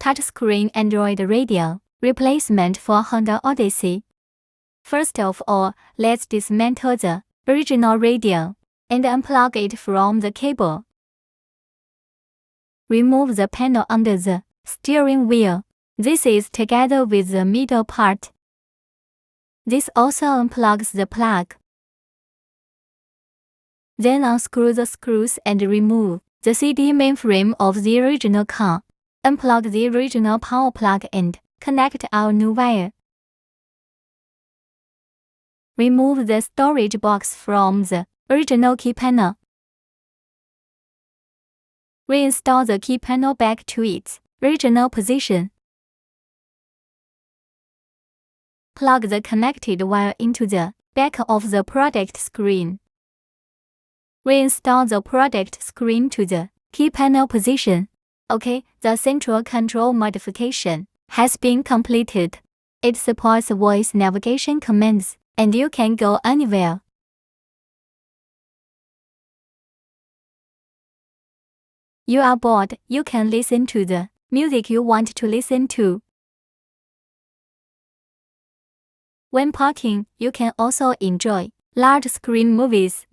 touchscreen Android radio, replacement for Honda Odyssey. First of all, let's dismantle the original radio and unplug it from the cable. Remove the panel under the steering wheel. This is together with the middle part. This also unplugs the plug. Then unscrew the screws and remove the CD mainframe of the original car. Unplug the original power plug and connect our new wire. Remove the storage box from the original key panel. Reinstall the key panel back to its original position. Plug the connected wire into the back of the product screen. Reinstall the product screen to the key panel position. OK, the central control modification has been completed. It supports voice navigation commands, and you can go anywhere. You are bored, you can listen to the music you want to listen to. When parking, you can also enjoy large-screen movies.